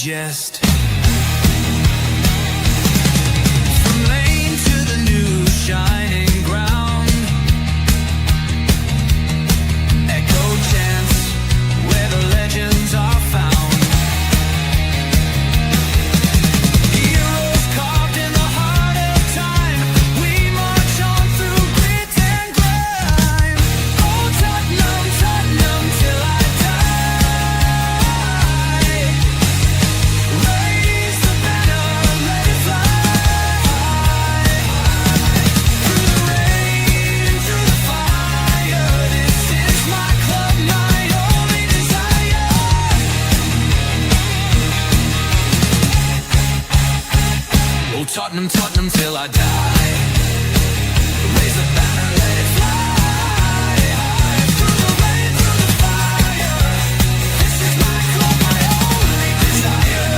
digest. From lane to the new shining ground, echo chants where the legends are found. Heroes carved in the heart of time, we march on through grit and grime. Oh Tottenham, Tottenham till I die. Raise the banner, let it fly. Through the rain, through the fire, this is my club, my only desire. Oh Tottenham, Tottenham till I die. Raise the banner, let it fly. Through the rain, through the fire, this is my club, my only desire.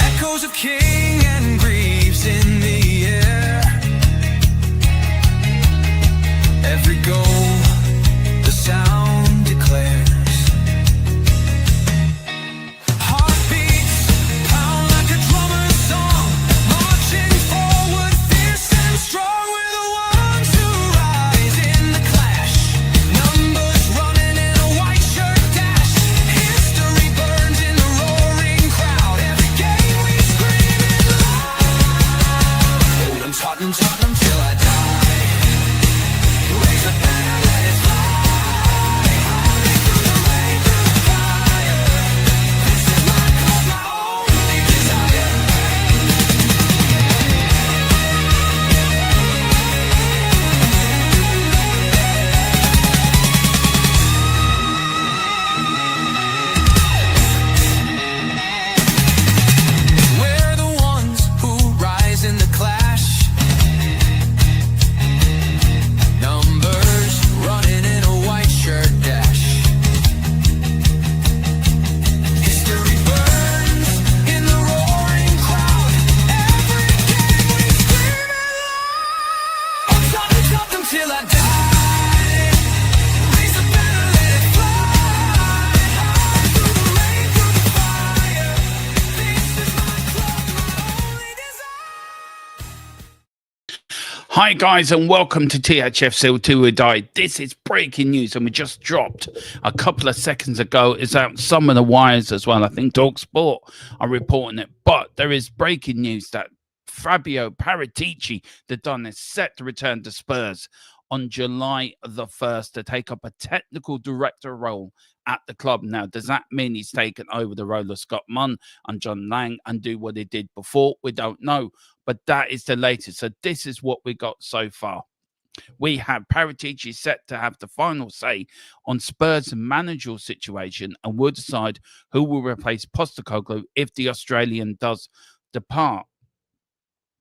Echoes of King and Greaves in the air. Every goal, the sound declares. Heartbeats pound like a drummer's song, marching forward, fierce and strong. We're the ones who rise in the clash. Numbers running in a white shirt dash. History burns in the roaring crowd. Every game we scream it loud. Oh, Tottenham, Tottenham till I die. Raise the banner, let it fly. Through the rain, through the fire, this is my club, my only desire. We're the ones who rise in the clash. Numbers running in a white shirt dash. History burns in the roaring crowd. Every game we scream it loud. Oh Tottenham, Tottenham till I die. Raise the banner, let it fly. Through the rain, through the fire, this is my club, my only desire. Hi guys and welcome to THF Seal 2 We Die. This is breaking news and we just dropped a couple of seconds ago. It's out some of the wires as well. I think TalkSport are reporting it. But there is breaking news that Fabio Paratici, the Don, is set to return to Spurs on July the 1st to take up a technical director role at the club. Now, does that mean he's taken over the role of Scott Munn and John Lang and do what he did before? We don't know, but that is the latest. So this is what we got so far. We have Paratici set to have the final say on Spurs' managerial situation and will decide who will replace Postecoglou if the Australian does depart.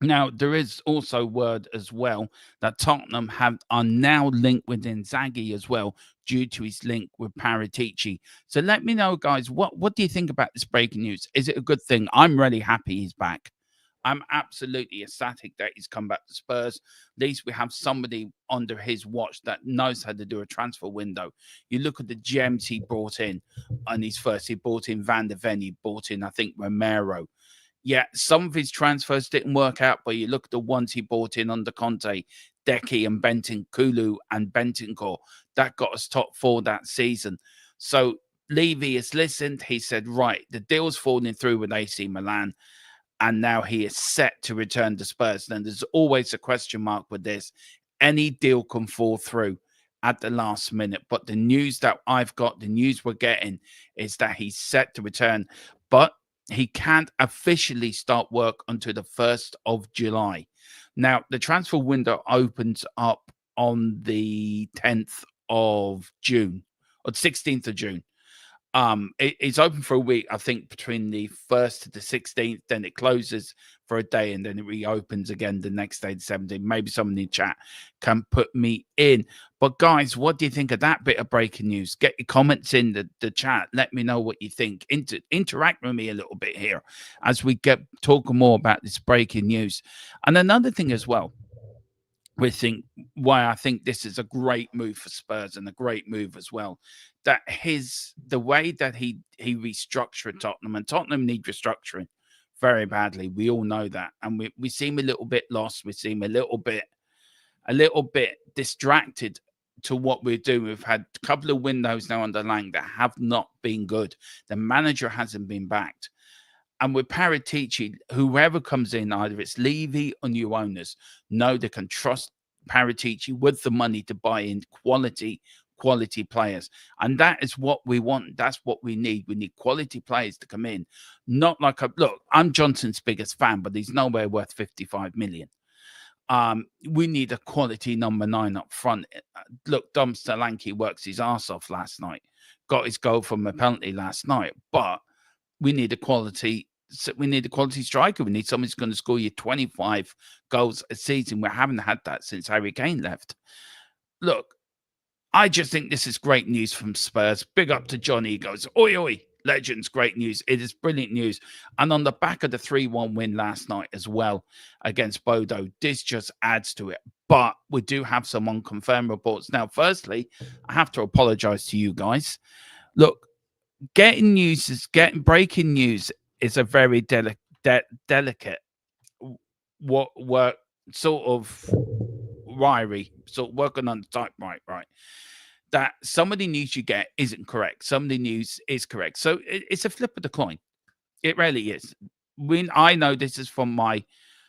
Now, there is also word as well that Tottenham are now linked with Inzaghi as well due to his link with Paratici. So let me know, guys, what do you think about this breaking news? Is it a good thing? I'm really happy he's back. I'm absolutely ecstatic that he's come back to Spurs. At least we have somebody under his watch that knows how to do a transfer window. You look at the gems he brought in on his first. He brought in Van der Ven. He brought in, I think, Romero. Yeah, some of his transfers didn't work out, but you look at the ones he brought in under Conte, Decky and Bentancur and Bentancur. That got us top four that season. So Levy has listened. He said, right, the deal's falling through with AC Milan, and now he is set to return to Spurs. Then there's always a question mark with this. Any deal can fall through at the last minute. But the news that I've got, the news we're getting, is that he's set to return. But he can't officially start work until the 1st of July. Now, the transfer window opens up on the 10th of June, or the 16th of June. It's open for a week, I think, between the 1st to the 16th. Then it closes for a day, and then it reopens again the next day, the 17th. Maybe someone in the chat can put me in. But guys, what do you think of that bit of breaking news? Get your comments in the chat. Let me know what you think. Interact with me a little bit here as we get talking more about this breaking news. And another thing as well, why I think this is a great move for Spurs and a great move as well. That the way that he restructured Tottenham, and Tottenham need restructuring very badly. We all know that, and we seem a little bit lost. We seem a little bit distracted to what we're doing. We've had a couple of windows now under Lang that have not been good. The manager hasn't been backed. And with Paratici, whoever comes in, either it's Levy or new owners, know they can trust Paratici with the money to buy in quality players. And that is what we want. That's what we need. We need quality players to come in. Not like look, I'm Johnson's biggest fan, but he's nowhere worth 55 million. We need a quality number 9 up front. Look, Dom Solanke works his ass off last night. Got his goal from a penalty last night, but we need a quality striker. We need someone who's going to score you 25 goals a season. We haven't had that since Harry Kane left. Look, I just think this is great news from Spurs. Big up to Johnny. He goes, oi, oi, legends, great news. It is brilliant news. And on the back of the 3-1 win last night as well against Bodo, this just adds to it. But we do have some unconfirmed reports. Now, firstly, I have to apologize to you guys. Look, breaking news is a very delicate work, sort of wiry, sort of working on the typewriter, right? That some of the news you get isn't correct. Some of the news is correct. So it's a flip of the coin. It really is. When I know this is from my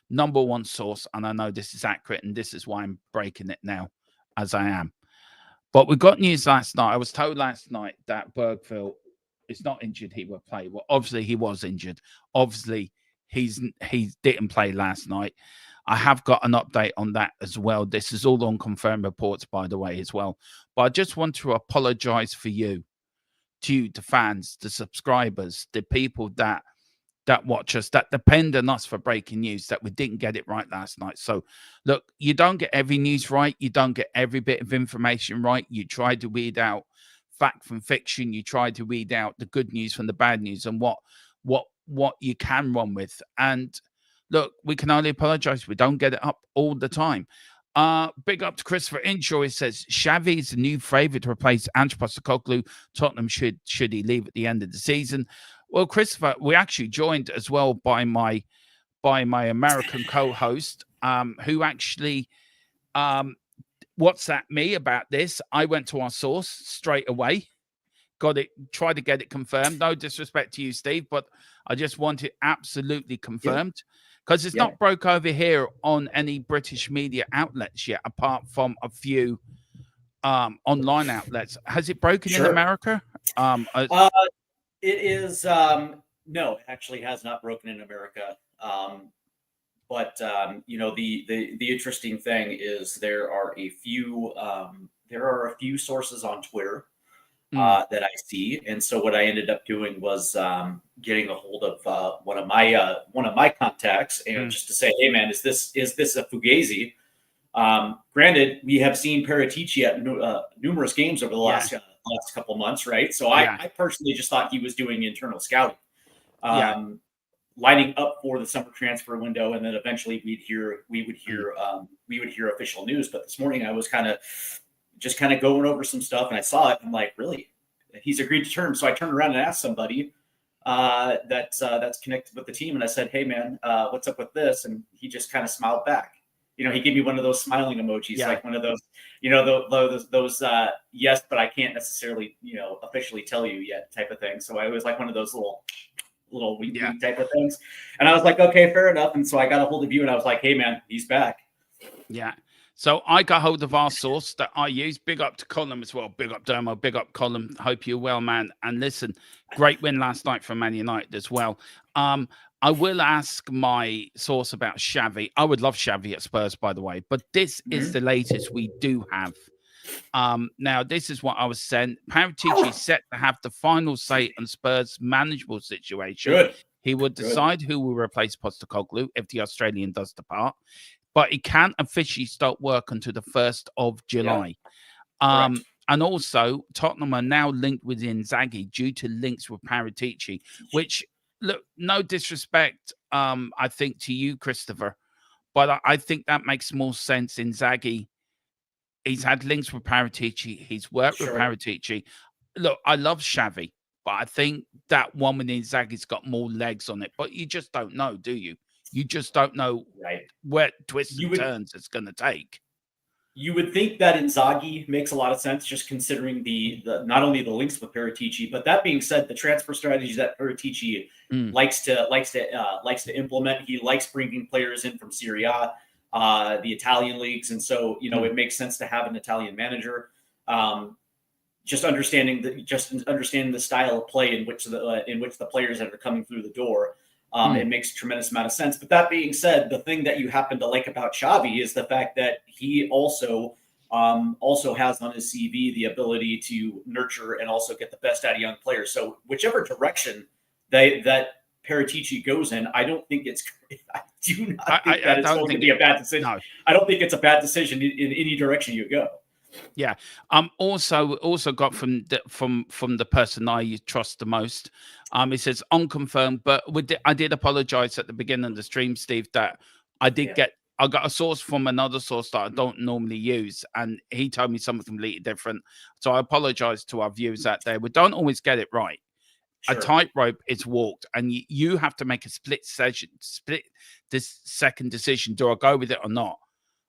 number one source, and I know this is accurate, and this is why I'm breaking it now as I am. But we got news last night. I was told last night that Bergville is not injured. He will play. Well, obviously he was injured. Obviously he didn't play last night. I have got an update on that as well. This is all on confirmed reports, by the way, as well. But I just want to apologize for you, to you, the fans, the subscribers, the people that watch us, that depend on us for breaking news, that we didn't get it right last night. So, look, you don't get every news right. You don't get every bit of information right. You try to weed out fact from fiction. You try to weed out the good news from the bad news and what you can run with. And look, we can only apologize. We don't get it up all the time. Big up to Christopher Inshaw. He says Xavi is the new favourite to replace Ange Postecoglou. Tottenham should he leave at the end of the season. Well, Christopher, we actually joined as well by my American co-host, who actually WhatsApped me about this. I went to our source straight away, tried to get it confirmed. No disrespect to you, Steve, but I just want it absolutely confirmed because it's not broke over here on any British media outlets yet, apart from a few online outlets. Has it broken in America? It is no, it actually has not broken in America. But you know, the interesting thing is there are a few sources on Twitter that I see, and so what I ended up doing was getting a hold of one of my contacts, and just to say, hey man, is this a fugazi? Granted, we have seen Paratici at numerous games over the last couple of months, right? So I personally just thought he was doing internal scouting, lining up for the summer transfer window, and then eventually we would hear official news. But this morning I was kind of going over some stuff, and I saw it. I'm like, really? He's agreed to terms. So I turned around and asked somebody that's connected with the team, and I said, hey man, what's up with this? And he just kind of smiled back. You know, he gave me one of those smiling emojis, like one of those, you know, those yes, but I can't necessarily, you know, officially tell you yet type of thing. So I was like one of those little wink type of things. And I was like, okay, fair enough. And so I got a hold of you, and I was like, hey man, he's back. Yeah. So I got hold of our source that I use. Big up to Colin as well. Big up Dermo. Big up Colin. Hope you're well, man. And listen, great win last night from Man United as well. I will ask my source about Xavi. I would love Xavi at Spurs, by the way. But this is the latest we do have. Now, this is what I was sent. Paratici is set to have the final say on Spurs' manageable situation. Good. He would decide who will replace Postecoglou if the Australian does depart. But he can't officially start work until the 1st of July. And also, Tottenham are now linked with Inzaghi due to links with Paratici, which, look, no disrespect, I think, to you, Christopher, but I think that makes more sense. Inzaghi He's had links with Paratici. He's worked with Sure. Paratici. Look, I love Xavi, but I think that one with Inzaghi's got more legs on it. But you just don't know, do you? You just don't know Right. where twists You and would turns it's going to take. you would think that Inzaghi makes a lot of sense, just considering the not only the links with Paratici, but that being said, the transfer strategies that Paratici Mm. likes to implement. He likes bringing players in from Serie A, the Italian leagues, and so it makes sense to have an Italian manager. Just understanding the style of play in which the players that are coming through the door. It makes a tremendous amount of sense. But that being said, the thing that you happen to like about Xavi is the fact that he also has on his CV the ability to nurture and also get the best out of young players. So whichever direction that Paratici goes in, I don't think it's. I do not think that it's going to be a bad decision. No. I don't think it's a bad decision in any direction you go. Yeah. Also got from the person I trust the most. He says unconfirmed, but I did apologize at the beginning of the stream, Steve, that I got a source from another source that I don't normally use, and he told me something completely different. So I apologize to our viewers out there. We don't always get it right. Sure. A tightrope is walked, and you have to make a split second decision. Do I go with it or not?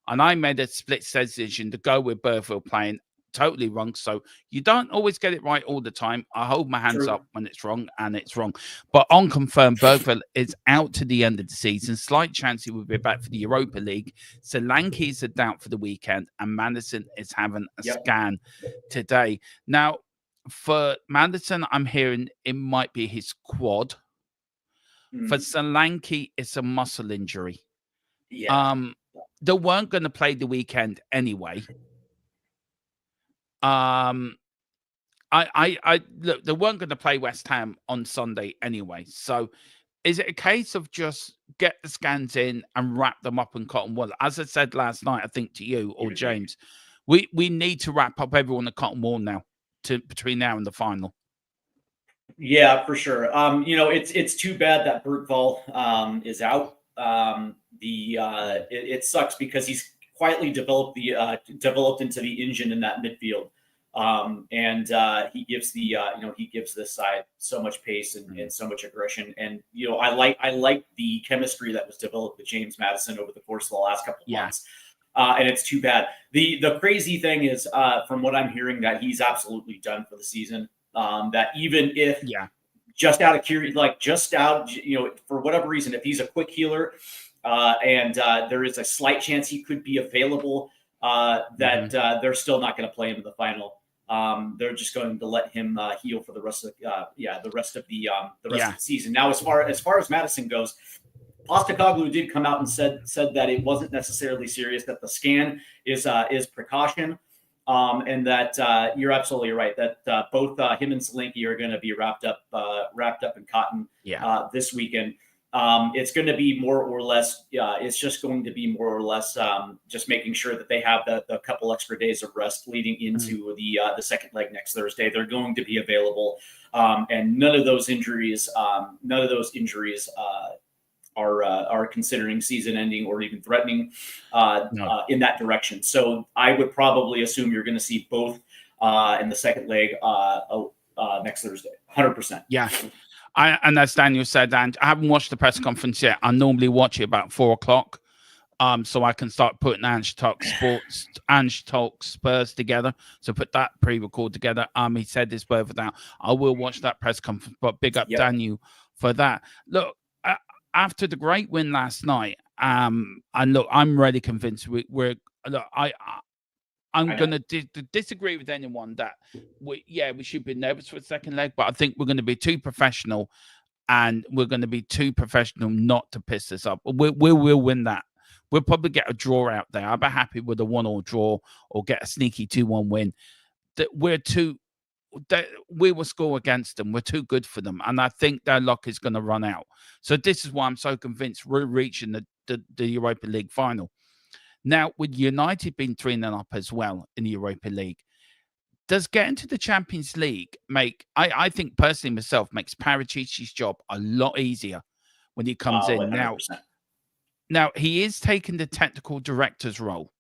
And I made a split decision to go with Burville playing totally wrong. So you don't always get it right all the time. I hold my hands up when it's wrong, and it's wrong. But unconfirmed, Burville is out to the end of the season. Slight chance he will be back for the Europa League. Solanke is a doubt for the weekend, and Madison is having a scan today. Now, for Madison, I'm hearing it might be his quad. For Solanke, it's a muscle injury. Yeah. They weren't going to play the weekend anyway. I look, they weren't going to play West Ham on Sunday anyway. So is it a case of just get the scans in and wrap them up in cotton wool? As I said last night, I think to you or James, we need to wrap up everyone in cotton wool now between now and the final. Yeah, for sure. It's too bad that Bergvall is out. It sucks because he's quietly developed into the engine in that midfield, and he gives this side so much pace and so much aggression. And I like the chemistry that was developed with James Maddison over the course of the last couple of months. And it's too bad. The crazy thing is, from what I'm hearing, that he's absolutely done for the season. That even if just out of curiosity, for whatever reason, if he's a quick healer, and there is a slight chance he could be available, they're still not going to play him in the final. They're just going to let him heal for the rest of the season. Now, as far as Madison goes, Postecoglou did come out and said that it wasn't necessarily serious, that the scan is precaution. And that you're absolutely right that both him and Solanke are going to be wrapped up in cotton this weekend. It's going to be more or less. It's just going to be more or less just making sure that they have the couple extra days of rest leading into the second leg next Thursday. They're going to be available, and none of those injuries are considering season ending or even threatening in that direction. So I would probably assume you're going to see both in the second leg next Thursday, 100%. Yeah. And as Daniel said, and I haven't watched the press conference yet. I normally watch it about 4:00. So I can start putting Ange Talk Spurs together. So put that pre-record together. He said this word out. I will watch that press conference, but big up Daniel for that. Look, after the great win last night, and look, I'm really convinced I'm going to disagree with anyone that we should be nervous for the second leg, but I think we're going to be too professional, and we're going to be too professional not to piss this up. We'll win that. We'll probably get a draw out there. I'll be happy with a 1-1 draw or get a sneaky 2-1 win. We will score against them. We're too good for them. And I think their luck is going to run out. So this is why I'm so convinced we're reaching the Europa League final. Now, with United being 3-0 up as well in the Europa League, does getting to the Champions League I think personally myself, makes Paratici's job a lot easier when he comes in. 100%. Now, he is taking the technical director's role.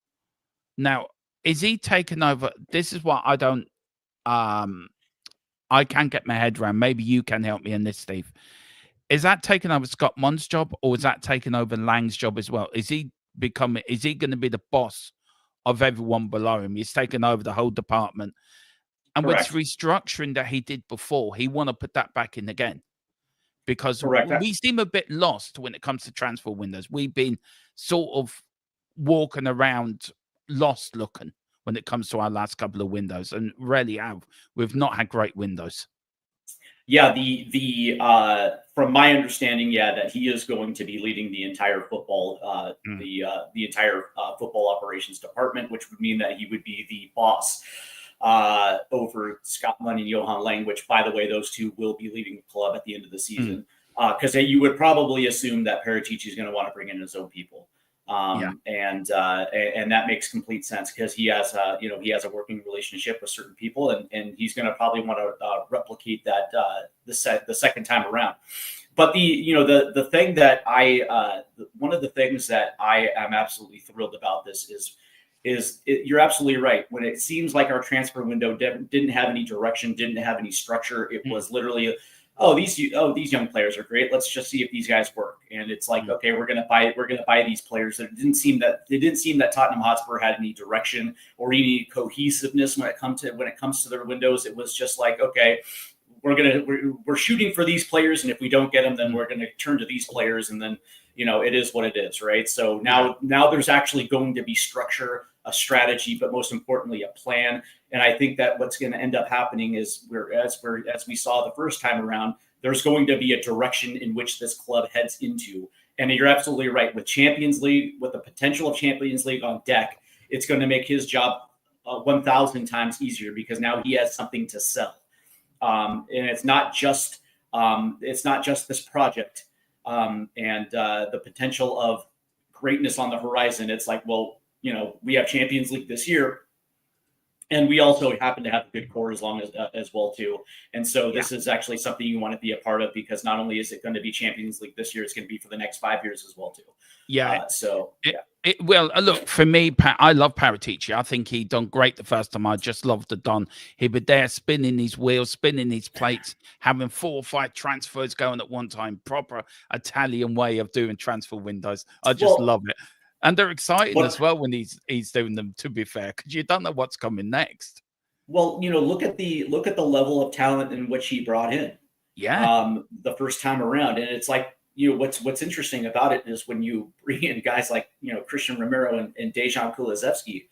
Now, is he taken over? This is what I don't. I can't get my head around. Maybe you can help me in this, Steve. Is that taking over Scott Munn's job, or is that taking over Lang's job as well? Is he becoming? Is he going to be the boss of everyone below him? He's taken over the whole department, and with Correct. restructuring that he did before, he want to put that back in again because Correct. we seem a bit lost when it comes to transfer windows. We've been sort of walking around lost looking when it comes to our last couple of windows, and really have. We've not had great windows. Yeah, the from my understanding, yeah, that he is going to be leading the entire football the entire football operations department, which would mean that he would be the boss over Scott Munn and Johan Lang, which, by the way, those two will be leaving the club at the end of the season. Because you would probably assume that Paratici is going to want to bring in his own people. And that makes complete sense because he has he has a working relationship with certain people, and he's going to probably want to replicate that the second time around. But the thing that one of the things that I am absolutely thrilled about this is you're absolutely right. When it seems like our transfer window didn't have any direction, didn't have any structure, it was literally, these young players are great. Let's just see if these guys work. And it's like, okay, we're gonna buy these players. It didn't seem that Tottenham Hotspur had any direction or any cohesiveness when it comes to their windows. It was just like, okay, we're shooting for these players, and if we don't get them, then we're gonna turn to these players, and then it is what it is, right? So now there's actually going to be structure, a strategy, but most importantly, a plan. And I think that what's going to end up happening is as we saw the first time around, there's going to be a direction in which this club heads into. And you're absolutely right. With Champions League, with the potential of Champions League on deck, it's going to make his job 1,000 times easier because now he has something to sell. And it's not just this project and the potential of greatness on the horizon. It's like, well, we have Champions League this year, and we also happen to have a good core as well too. And so this is actually something you want to be a part of because not only is it going to be Champions League this year, it's going to be for the next 5 years as well too. Yeah. Well, look, for me, I love Paratici. I think he done great the first time. I just loved the Don. He was there spinning his wheels, spinning his plates, having 4 or 5 transfers going at one time. Proper Italian way of doing transfer windows. I just love it. And they're exciting as well when he's doing them, to be fair, because you don't know what's coming next. Well, look at the level of talent in which he brought in. Yeah. The first time around. And it's like, what's interesting about it is when you bring in guys like, Christian Romero and Dejan Kulusevski.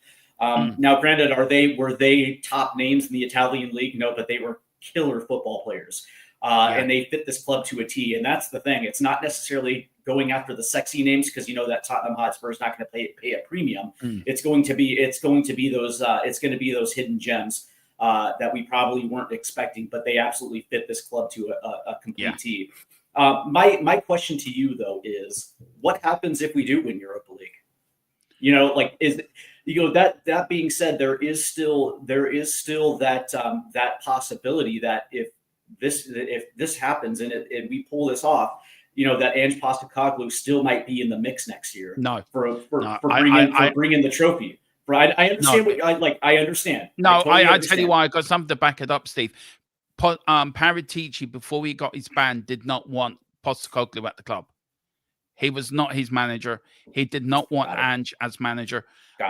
Now, granted, were they top names in the Italian league? No, but they were killer football players. And they fit this club to a T. And that's the thing. It's not necessarily going after the sexy names because that Tottenham Hotspur is not going to pay a premium. It's going to be those hidden gems that we probably weren't expecting, but they absolutely fit this club to a complete T. My question to you though is, what happens if we do win Europa League? That being said, there is still that possibility that if this happens and we pull this off, that Ange Postecoglou still might be in the mix next year. For bringing the trophy. I understand I understand. No, I tell you why. I got something to back it up, Steve. Paratici, before he got his ban, did not want Postecoglou at the club. He was not his manager. He did not want Ange as manager.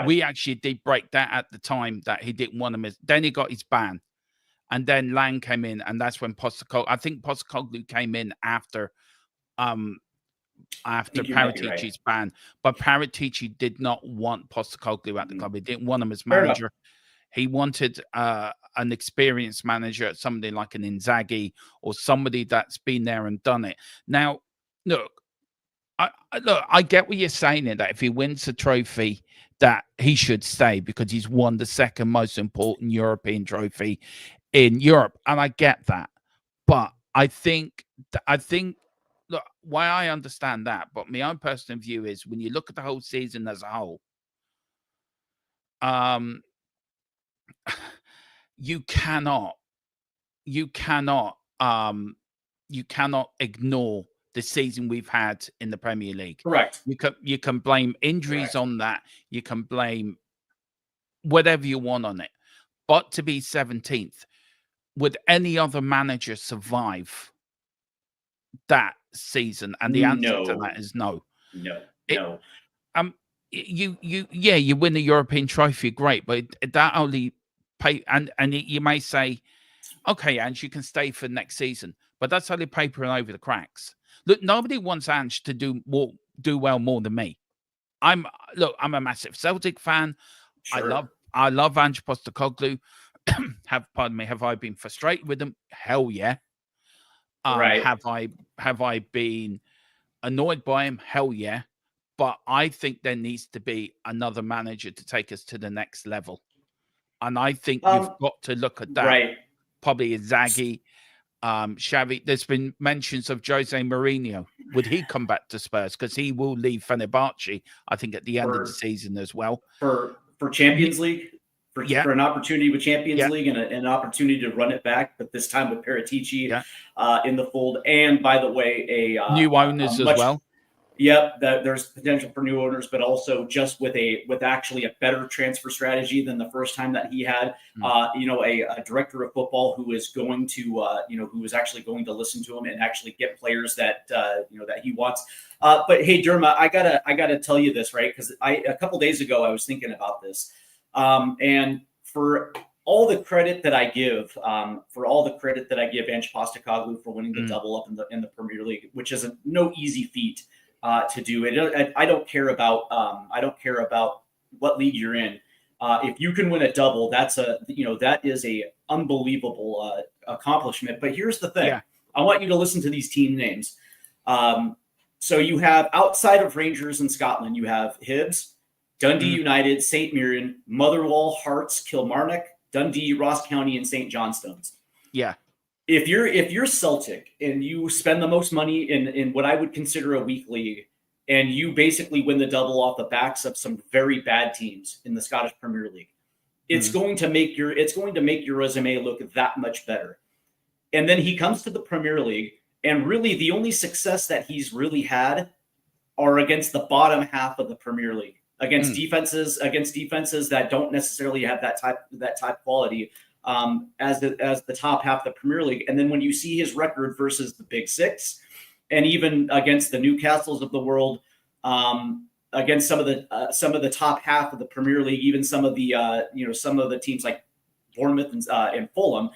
We actually did break that at the time that he didn't want him. Then he got his ban. And then Lang came in, and that's when I think Postecoglou came in after Paratici's ban. But Paratici did not want Postecoglou at the club. He didn't want him as manager. He wanted an experienced manager, somebody like an Inzaghi or somebody that's been there and done it. Now, look, I get what you're saying in that if he wins the trophy, that he should stay because he's won the second most important European trophy in Europe, and I get that. But I think look, why I understand that, but my own personal view is when you look at the whole season as a whole, you cannot ignore the season we've had in the Premier League. Correct. You can blame injuries on that. You can blame whatever you want on it. But to be 17th, would any other manager survive that season? And the answer to No, that is no. no, It, no. you win the European trophy, great, but that only pay and you may say, okay, Ange, you can stay for next season, but that's only papering over the cracks. Look, nobody wants Ange to do well more than me. I'm a massive Celtic fan. Sure. I love Ange Postecoglou. Pardon me, have I been frustrated with him? Hell yeah. Right. Have I been annoyed by him? Hell yeah. But I think there needs to be another manager to take us to the next level. And I think you've got to look at that. Right. Probably Inzaghi, Xavi. There's been mentions of Jose Mourinho. Would he come back to Spurs? Because he will leave Fenerbahce, I think, at the end of the season as well. For Champions League? For an opportunity with Champions League and an opportunity to run it back, but this time with Paratici in the fold. And by the way, new owners as well. Yep, there's potential for new owners, but also just with actually a better transfer strategy than the first time that he had. A director of football who is going to who is actually going to listen to him and actually get players that that he wants. But hey, Derma, I gotta tell you this, right? Because a couple days ago I was thinking about this, and for all the credit that I give, Ange Postecoglou for winning the double up in the Premier League, which is no easy feat to do. I don't care about what league you're in. If you can win a double, that is a unbelievable accomplishment. But here's the thing: I want you to listen to these team names. So you have, outside of Rangers in Scotland, you have Hibs, Dundee United, St. Mirren, Motherwell, Hearts, Kilmarnock, Dundee, Ross County, and St. Johnstone's. Yeah. If you're Celtic and you spend the most money in what I would consider a weak league, and you basically win the double off the backs of some very bad teams in the Scottish Premier League, it's going to make your resume look that much better. And then he comes to the Premier League, and really the only success that he's really had are against the bottom half of the Premier League, against defenses that don't necessarily have that type quality. As the top half of the Premier League. And then when you see his record versus the Big Six, and even against the Newcastles of the world, against some of the top half of the Premier League, even some of the teams like Bournemouth and Fulham,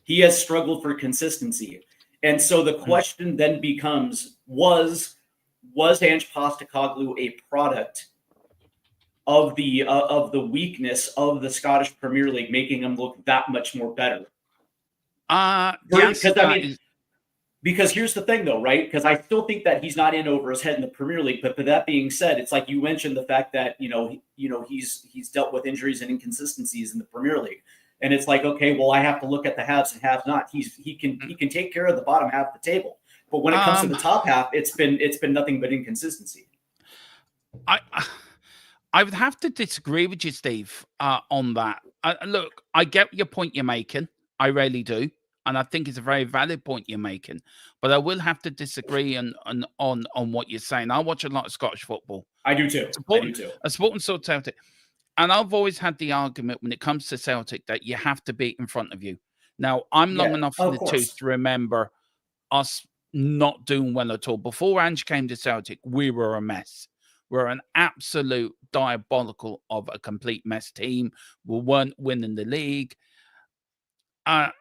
he has struggled for consistency. And so the question then becomes: was Ange Postecoglou a product of the weakness of the Scottish Premier League, making them look that much more better? Because here's the thing, though, right? Because I still think that he's not in over his head in the Premier League. But that being said, it's like you mentioned the fact that he's dealt with injuries and inconsistencies in the Premier League, and it's like, okay, well, I have to look at the haves and have not. He can take care of the bottom half of the table, but when it comes to the top half, it's been nothing but inconsistency. I would have to disagree with you, Steve, on that. Look, I get your point you're making. I really do. And I think it's a very valid point you're making. But I will have to disagree on what you're saying. I watch a lot of Scottish football. I do too. A sporting sort of Celtic. And I've always had the argument when it comes to Celtic that you have to beat in front of you. Now, I'm long enough in the tooth to remember us not doing well at all. Before Ange came to Celtic, we were a mess. We're an absolute diabolical of a complete mess team. We weren't winning the league. And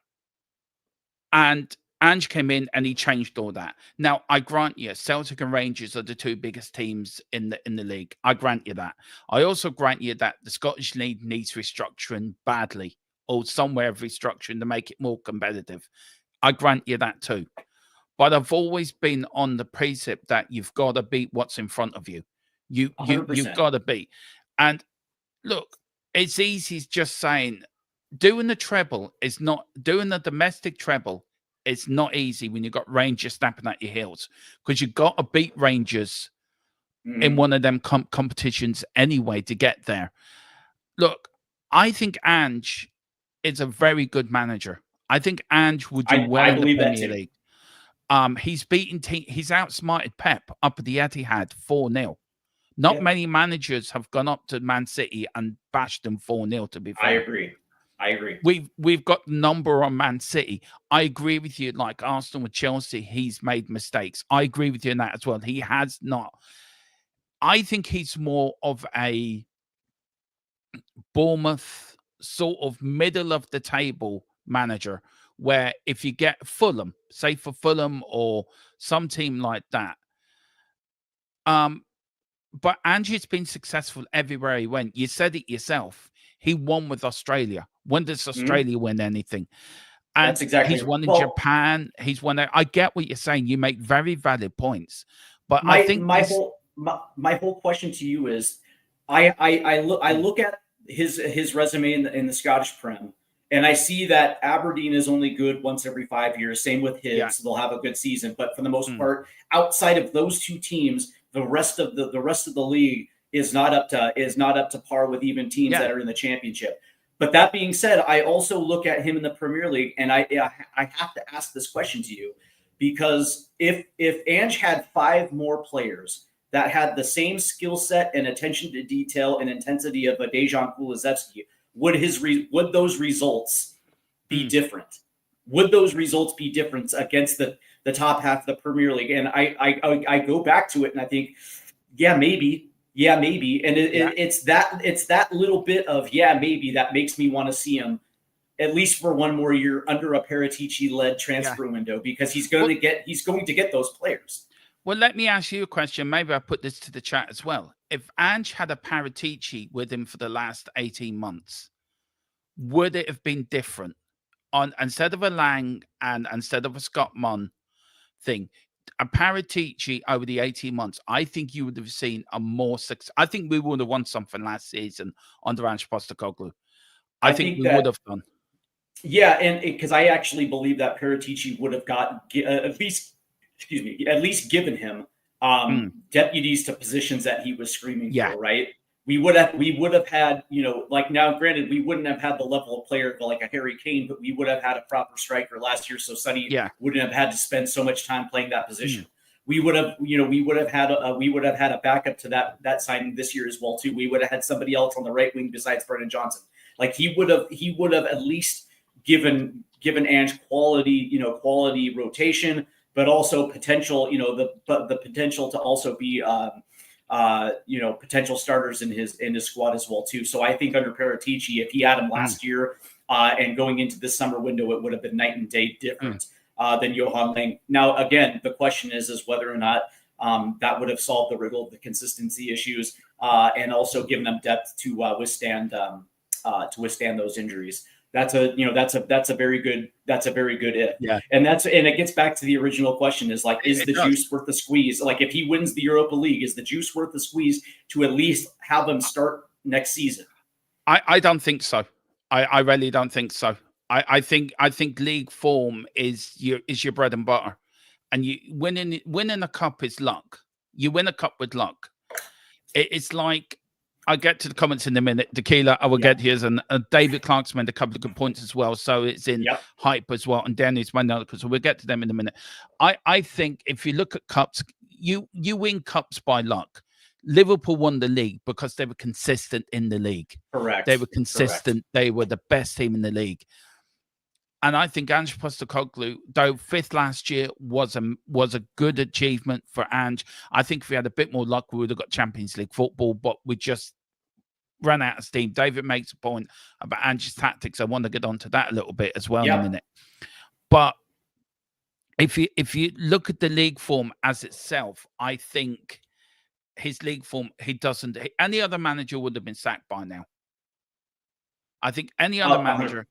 Ange came in and he changed all that. Now, I grant you, Celtic and Rangers are the two biggest teams in the league. I grant you that. I also grant you that the Scottish League needs restructuring badly, or somewhere of restructuring to make it more competitive. I grant you that too. But I've always been on the precept that you've got to beat what's in front of you. You've got to beat. And look, it's easy just saying doing the domestic treble is not easy when you've got Rangers snapping at your heels, because you've got to beat Rangers in one of them competitions anyway to get there. Look, I think Ange is a very good manager. I think Ange would do well in the Premier League. He's outsmarted Pep up at the Etihad 4-0. Not many managers have gone up to Man City and bashed them 4-0, to be fair. I agree. We've got number on Man City. I agree with you. Like Arsenal with Chelsea, he's made mistakes. I agree with you in that as well. He has not. I think he's more of a Bournemouth sort of middle of the table manager, where if you get Fulham, say for Fulham or some team like that, but Ange's been successful everywhere he went. You said it yourself. He won with Australia. When does Australia win anything? And That's exactly he's won in Japan. He's won. I get what you're saying. You make very valid points, but I think my whole question to you is, I look at his resume in the Scottish Prem, and I see that Aberdeen is only good once every 5 years. Same with Hibs; they'll have a good season, but for the most part, outside of those two teams, the rest of the league is not up to par with even teams that are in the Championship. But that being said, I also look at him in the Premier League, and I have to ask this question to you, because if Ange had 5 more players that had the same skill set and attention to detail and intensity of a Dejan Kulusevski, would those results be different? Would those results be different against the top half of the Premier League? And I go back to it and I think, maybe. And it's that little bit of maybe that makes me want to see him at least for one more year under a Paratici-led transfer window, because he's going to get those players. Well, let me ask you a question. Maybe I put this to the chat as well. If Ange had a Paratici with him for the last 18 months, would it have been different? Instead of a Lang and instead of a Scott Munn thing, a Paratici over the 18 months, I think you would have seen a more success. I think we would have won something last season under Ange Postecoglou. I think we would have done. Yeah, and because I actually believe that Paratici would have got at least given him deputies to positions that he was screaming for, right? We would have had, like, now granted, we wouldn't have had the level of player like a Harry Kane, but we would have had a proper striker last year. So Sonny wouldn't have had to spend so much time playing that position. We would have had a backup to that signing this year as well too. We would have had somebody else on the right wing besides Brendan Johnson. Like he would have at least given Ange quality rotation, but also potential, the potential to also be potential starters in his squad as well too. So I think under Paratici, if he had him last year and going into this summer window, it would have been night and day different than Johan Lang. Now, again, the question is whether or not that would have solved the riddle of the consistency issues and also given them depth to withstand those injuries. That's a very good if. Yeah. And it gets back to the original question is like, is the juice worth the squeeze? Like if he wins the Europa League, is the juice worth the squeeze to at least have him start next season? I don't think so. I really don't think so. I think league form is your bread and butter. And you winning a cup is luck. You win a cup with luck. It's like, I'll get to the comments in a minute. Tequila, I will get here. And David Clark's made a couple of good points as well. So it's in hype as well. And Danny's made another. So we'll get to them in a minute. I think if you look at cups, you win cups by luck. Liverpool won the league because they were consistent in the league. Correct. They were consistent. Correct. They were the best team in the league. And I think Ange Postecoglou, though 5th last year was a good achievement for Ange. I think if we had a bit more luck, we would have got Champions League football, but we just ran out of steam. David makes a point about Ange's tactics. I want to get onto that a little bit as well in a minute. But if you look at the league form as itself, I think his league form, any other manager would have been sacked by now. I think any other manager.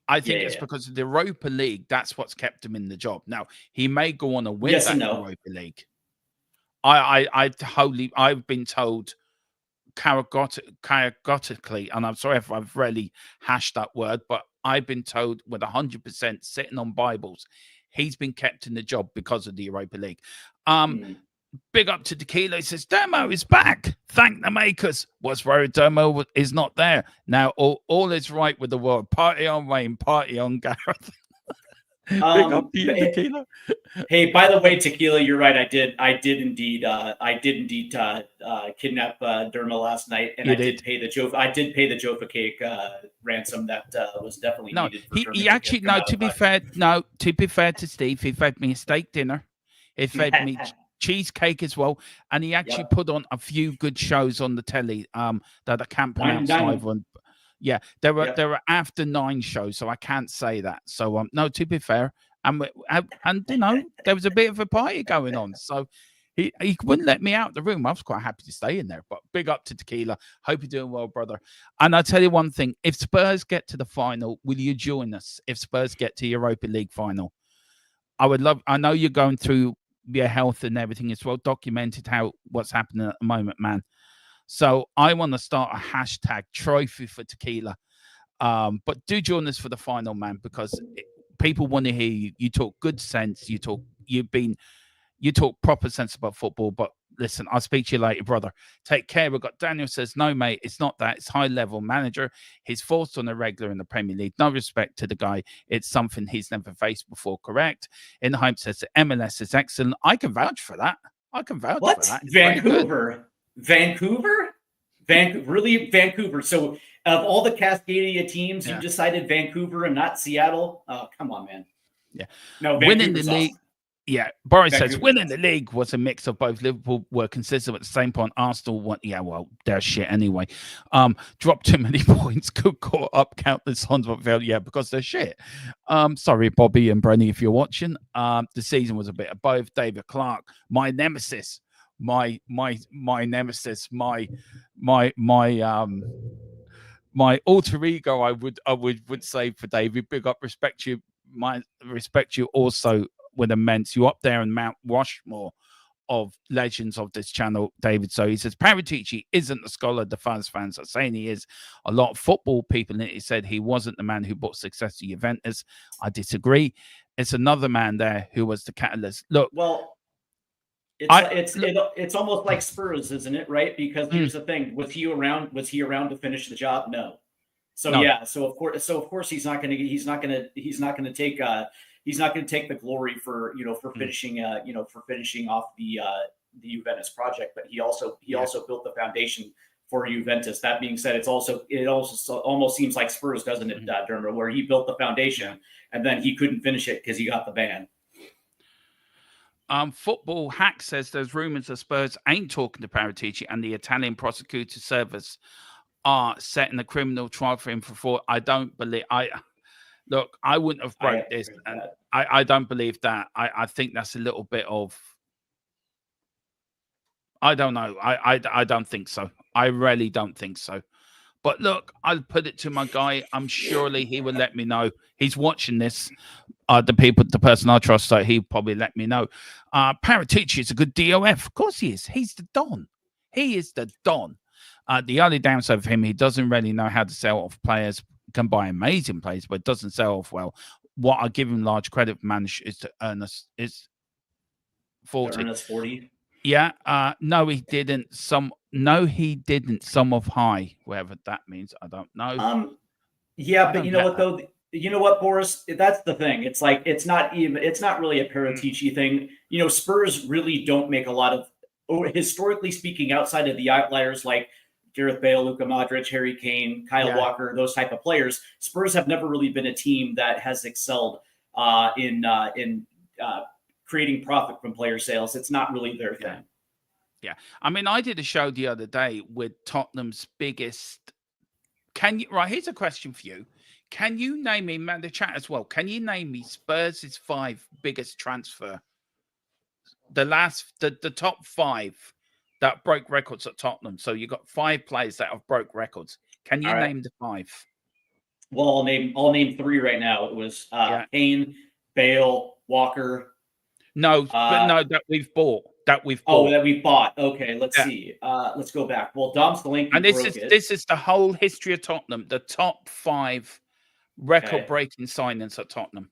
I think it's because of the Europa League. That's what's kept him in the job. Now, he may go on and win that Europa League. I've been told categorically, and I'm sorry if I've really hashed that word, but I've been told with 100% sitting on Bibles, he's been kept in the job because of the Europa League. Big up to Tequila. He says, Demo is back. Thank the makers. What's worried? Demo is not there. Now, all is right with the world. Party on, Wayne. Party on, Gareth. Big up to you, Tequila. Hey, by the way, Tequila, you're right. I did indeed kidnap Derma last night, and You I did. did pay the Joffa cake ransom that was definitely No, needed for Derma he to actually come no. out To of be hiding. fair, no. To be fair to Steve, he fed me a steak dinner. He fed me cheesecake as well, and he actually Yep. put on a few good shows on the telly. That I can't pronounce live Nine. on. Yeah, there Yep. were after 9 shows, so I can't say that. So no, to be fair, and you know there was a bit of a party going on, so he wouldn't let me out the room. I was quite happy to stay in there. But big up to Tequila. Hope you're doing well, brother. And I'll tell you one thing: if Spurs get to the final, will you join us? If Spurs get to Europa League final, I would love. I know you're going through your health and everything. It's well documented how what's happening at the moment, man. So I want to start a hashtag trophy for Tequila. But do join us for the final, man, because people want to hear you. You talk good sense. You talk proper sense about football. But listen, I'll speak to you later, brother. Take care. We've got Daniel says, no, mate, it's not that. It's high level manager. He's forced on a regular in the Premier League. No respect to the guy. It's something he's never faced before. Correct. In the hype says the MLS is excellent. I can vouch for that. I can vouch for that. It's Vancouver? Really, Vancouver. So, of all the Cascadia teams, you decided Vancouver and not Seattle? Oh, come on, man. Yeah. No, winning the league. awesome. Yeah, Boris says Vancouver's winning the league was a mix of both. Liverpool were consistent at the same point. Arsenal won. Yeah, well, they're shit anyway. Dropped too many points. Could caught up countless times, but failed. Yeah, because they're shit. Sorry, Bobby and Brenny, if you're watching. The season was a bit of both. David Clark, my nemesis, my nemesis, my alter ego. I would say for David. Big up, respect you. Respect you also with immense. You up there in Mount Rushmore of legends of this channel, David. So he says Paratici isn't the scholar the fans are saying he is. A lot of football people in it said he wasn't the man who brought success to Juventus. I disagree. It's another man there who was the catalyst. Look, well, it's almost like Spurs, isn't it? Right? Because here's the thing: was he around? Was he around to finish the job? No. So no. yeah, so of course he's not going to take the glory for finishing off the Juventus project, but he also built the foundation for Juventus. That being said, it also almost seems like Spurs, doesn't it, Dermot, where he built the foundation and then he couldn't finish it because he got the ban. Football Hack says there's rumors that Spurs ain't talking to Paratici and the Italian prosecutor service are setting a criminal trial for him for fraud. I don't believe. I wouldn't have broke this, and I don't believe that. I think that's a little bit of. I don't know. I don't think so. I really don't think so. But look, I'll put it to my guy. I'm surely he will let me know. He's watching this. The person I trust, so he'll probably let me know. Paratici is a good DOF. Of course he is. He's the Don. He is the Don. The only downside of him, he doesn't really know how to sell off players. Can buy amazing players, but doesn't sell off well. What I give him large credit for manage is to earn us is 40. Earn us 40. Yeah. No, he didn't. Some of high, whatever that means. I don't know. Yeah, but you know what though? You know what, Boris? That's the thing. It's like it's not really a Paratici thing. Spurs really don't make a lot of, historically speaking, outside of the outliers like Gareth Bale, Luka Modric, Harry Kane, Kyle Walker, those type of players. Spurs have never really been a team that has excelled in creating profit from player sales. It's not really their thing. Yeah. I mean, I did a show the other day with Tottenham's biggest. Here's a question for you. Can you name me, man, the chat as well? Can you name me Spurs' 5 biggest transfer? The top 5 that broke records at Tottenham. So you got 5 players that have broke records. Can you name the 5? Well, I'll name 3 right now. It was Kane, Bale, Walker. No, but no, that we've bought. That we've bought. Oh, that we bought. Okay, let's see. Let's go back. Well, Dom Solanke and this is the whole history of Tottenham. The top 5 record-breaking signings at Tottenham.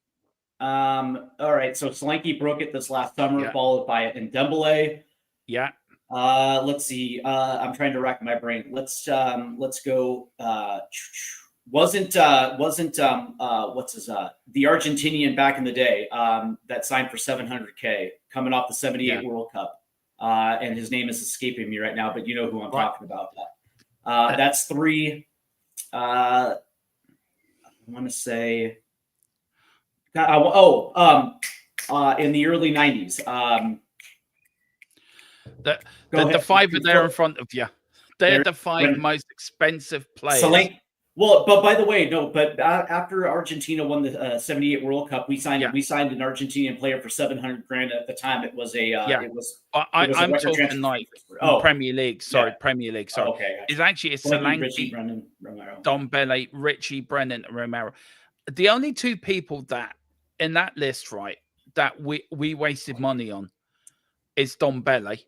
All right. So Solanke broke it this last summer, followed by Dembele. Yeah. Let's see. I'm trying to rack my brain. Let's go. wasn't what's his the Argentinian back in the day that signed for 700K coming off the 78 World Cup, and his name is escaping me right now, but you know who I'm talking about. That's three. I want to say, in the early 90s. The five are there in front of you. They're the five most expensive players. Well, but by the way, no. But after Argentina won the '78 World Cup, we signed an Argentinian player for $700,000 at the time. It was a I'm talking like Premier League. Sorry, Premier League. Sorry, it's actually Solanke, Dombele, Richie, Brennan, Romero. The only two people that in that list, right, that we wasted money on is Dombele.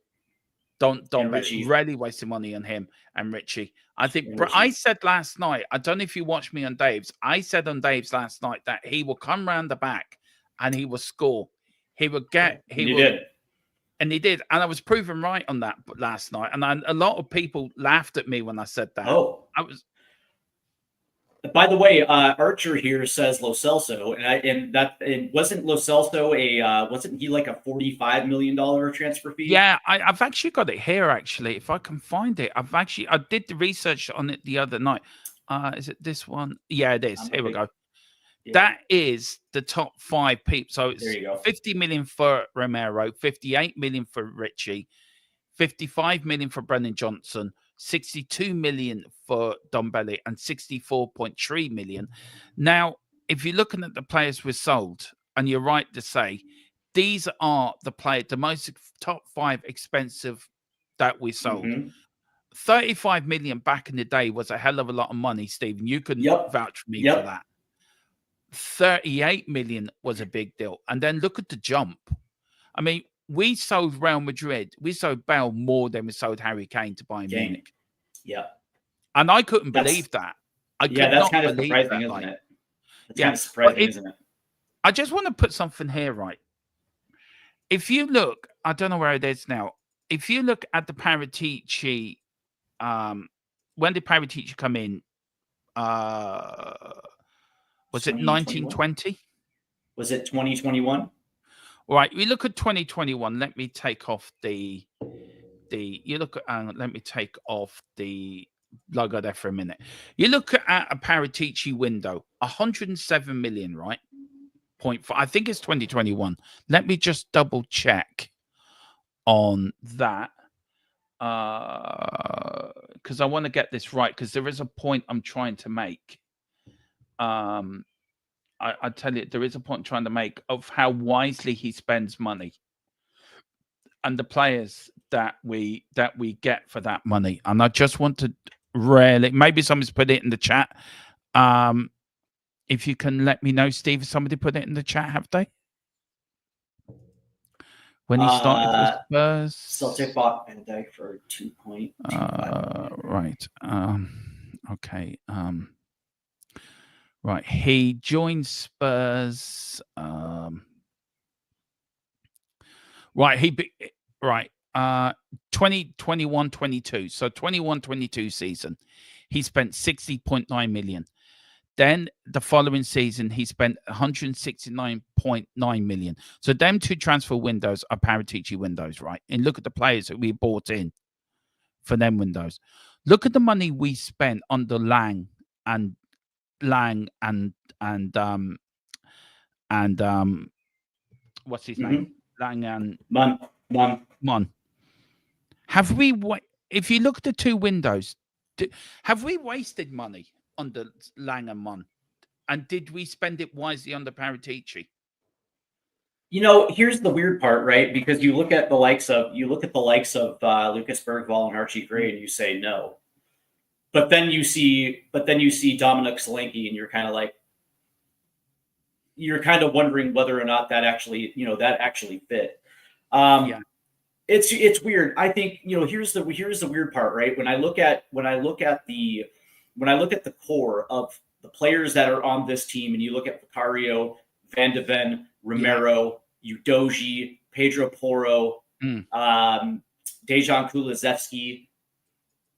Dombele really wasted money on him and Richie. I think I said last night, I don't know if you watched me on Dave's. I said on Dave's last night that he will come round the back and he will score. He will get. He did. And he did. And I was proven right on that last night. And a lot of people laughed at me when I said that. I was. By the way, Archer here says Lo Celso, and wasn't Lo Celso wasn't he like a $45 million transfer fee? Yeah, I've actually got it here. Actually, if I can find it, I did the research on it the other night. Is it this one? Yeah, it is. Here we go. Yeah. That is the top 5 peeps. So it's 50 million for Romero, 58 million for Richie, 55 million for Brennan Johnson, 62 million for Dombele, and 64.3 million. Now, if you're looking at the players we sold, and you're right to say, these are the most top 5 expensive that we sold. 35 million back in the day was a hell of a lot of money, Stephen. You can vouch for me for that. 38 million was a big deal. And then look at the jump. I mean, we sold Real Madrid. We sold Bale more than we sold Harry Kane to Bayern Munich. Yeah. And I couldn't believe that. That's kind of surprising, isn't it? It's kind of surprising, isn't it? I just want to put something here, right? If you look, I don't know where it is now. If you look at the Paratici, when did Paratici come in? Was it 1920? Was it 2021? Right, we look at 2021. Let me take off the let me take off the logo there for a minute. You look at a Paratici window, 107 million, right? 0.5. I think it's 2021. Let me just double check on that. Because I want to get this right, because there is a point I'm trying to make. I tell you, there is a point I'm trying to make of how wisely he spends money and the players that we get for that money. And I just want to maybe somebody's put it in the chat. If you can let me know, Steve, if somebody put it in the chat, have they? When he started with Spurs, Celtic bought Van Dijk for 2.25. Right. Okay. Right. He joined Spurs. Right. 2021-22. So 21-22 season, he spent 60.9 million. Then the following season, he spent 169.9 million. So them two transfer windows are Paratici windows, right? And look at the players that we bought in for them windows. Look at the money we spent on the Lang and what's his name? Lang and Mon. Have we? If you look at the two windows, have we wasted money on the Lang and Mon? And did we spend it wisely on the Paratici? You know, here's the weird part, right? Because you look at the likes of Lucas Bergvall and Archie Gray, and you say no. But then you see Dominic Solanke, and you're kind of wondering whether or not that actually fit. It's weird. I think, here's the weird part, right? When I look at the core of the players that are on this team, and you look at Vicario, Van de Ven, Romero, Udoji, Pedro Porro, Dejan Kulusevski,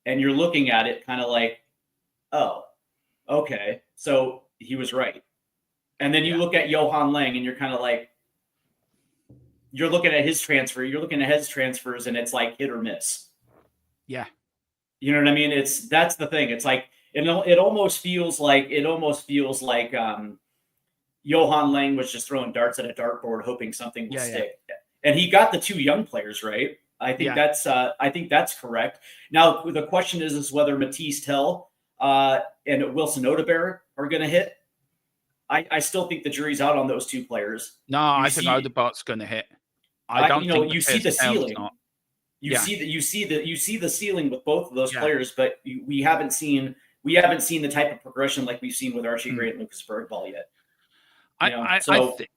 and you're looking at it kind of like, oh, okay, so he was right. And then you look at Johan Lang, and you're kind of like, you're looking at his transfers, and it's like hit or miss. Yeah. You know what I mean? That's the thing. It's like it almost feels like Johan Lang was just throwing darts at a dartboard, hoping something will stick. And he got the 2 young players right. I think that's correct. Now the question is whether Matisse Tell and Wilson Odebear are going to hit. I still think the jury's out on those 2 players. No, I think Odebear's going to hit. I don't think you see the ceiling. You see the ceiling with both of those players, but we haven't seen the type of progression like we've seen with Archie Gray and Lucas Bergvall yet. I get what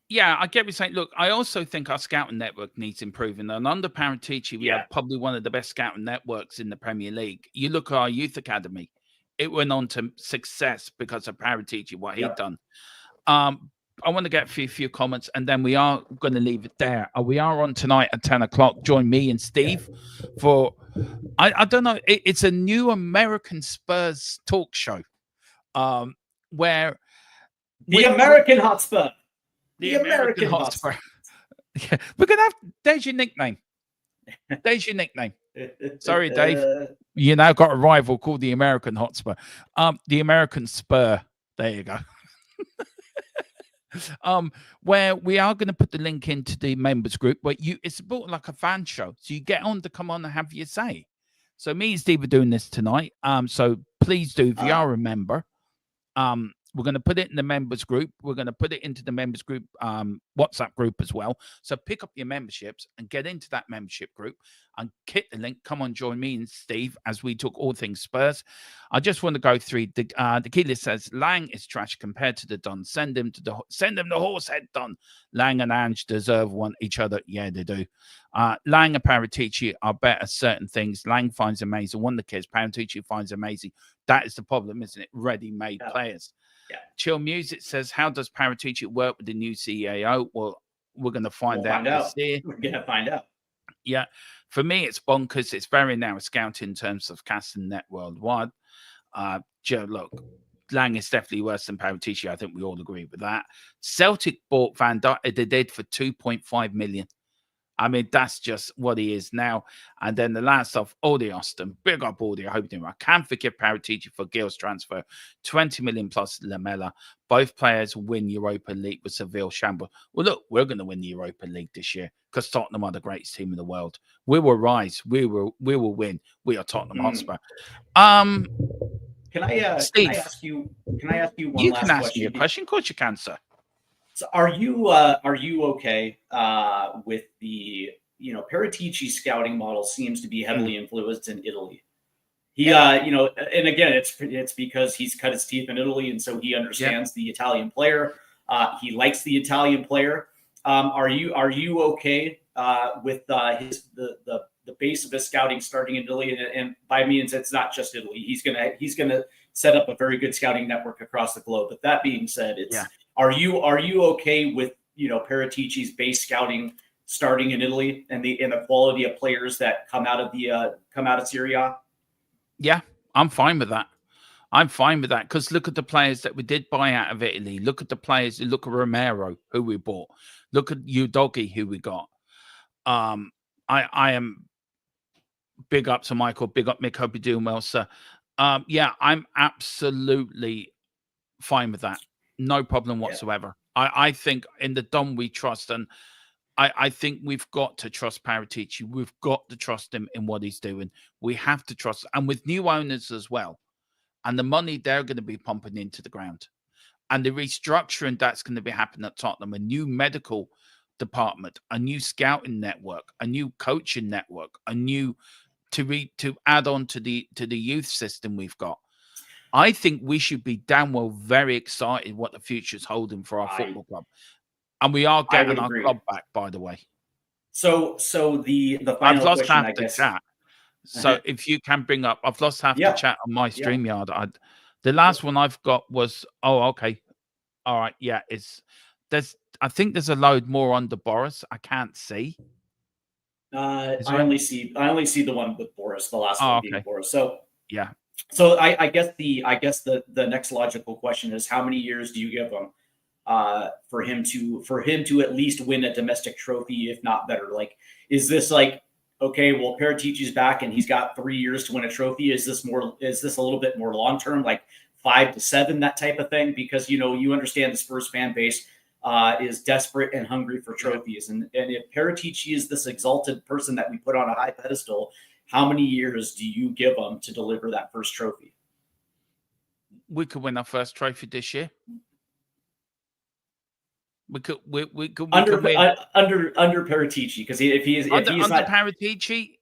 you're saying. Look, I also think our scouting network needs improving. And under Paratici, we have probably one of the best scouting networks in the Premier League. You look at our youth academy; it went on to success because of Paratici, what he'd done. I want to get a few comments, and then we are going to leave it there. We are on tonight at 10 o'clock. Join me and Steve for, I don't know, it's a new American Spurs talk show where... The American Hotspur. The American Hotspur. Yeah, we're going to have... There's your nickname. Sorry, Dave. You now got a rival called the American Hotspur. The American Spur. There you go. Where we are going to put the link into the members group where it's about like a fan show, so you get on to come on and have your say. So me and Steve are doing this tonight, so please do, if you are a member, we're going to put it in the members group. We're going to put it into the members group WhatsApp group as well. So pick up your memberships and get into that membership group and hit the link. Come on, join me and Steve as we talk all things Spurs. I just want to go through the key list. Says Lang is trash compared to the Don. Send him the horsehead Don. Lang and Ange deserve each other. Yeah, they do. Lang and Paratici are better at certain things. Lang finds amazing. One of the kids, Paratici finds amazing. That is the problem, isn't it? Ready-made players. Yeah. Chill Music says, how does Paratici work with the new CEO? Well, we're going to find out this year. We're going to find out. Yeah. For me, it's bonkers. It's very narrow scouting in terms of casting net worldwide. Look, Lang is definitely worse than Paratici. I think we all agree with that. Celtic bought Van Dijk. They did for 2.5 million. I mean, that's just what he is now. And then the last of Audi Austin. Big up Audi. I hope you're doing well. I can't forgive Paratici for Gil's transfer. 20 million plus Lamella. Both players win Europa League with Seville Shambles. Well, look, we're going to win the Europa League this year because Tottenham are the greatest team in the world. We will rise. We will win. We are Tottenham Hotspur. Steve, can I ask you one last question? You can ask me a question. Of course you can, sir. So are you okay with the Paratici's scouting model seems to be heavily influenced in Italy? He and again it's because he's cut his teeth in Italy and so he understands the Italian player. He likes the Italian player. Are you okay with the base of his scouting starting in Italy? And by means it's not just Italy. He's gonna set up a very good scouting network across the globe. But that being said, Are you okay with Paratici's base scouting starting in Italy and the quality of players that come out of Serie A? Yeah, I'm fine with that. Because look at the players that we did buy out of Italy. Look at the players. Look at Romero, who we bought. Look at Udogi, who we got. I am big up to Michael. Big up Mick. Hope you're doing well, sir. I'm absolutely fine with that. No problem whatsoever. I think in the Dom we trust, and I think we've got to trust Paratici. We've got to trust him in what he's doing. We have to trust, and with new owners as well, and the money they're going to be pumping into the ground, and the restructuring that's going to be happening at Tottenham, a new medical department, a new scouting network, a new coaching network, a new to add on to the youth system we've got. I think we should be damn well very excited what the future's holding for our football club. And we are getting our club back, by the way. So the final I've lost question, half the chat. So if you can bring up, I've lost half the chat on my StreamYard. The last one I've got was, okay. All right. Yeah. I think there's a load more under Boris. I can't see. I only see the one with Boris, the last one being Boris. So yeah. So I guess the next logical question is, how many years do you give him for him to at least win a domestic trophy, if not better? Like, is this like, okay, well, Paratici's back and he's got 3 years to win a trophy? Is this a little bit more long term, like 5 to 7, that type of thing? Because you understand the Spurs fan base is desperate and hungry for trophies, and if Paratici is this exalted person that we put on a high pedestal, how many years do you give him to deliver that first trophy? We could win our first trophy this year. We could win under Paratici, because if he's under not Paratici.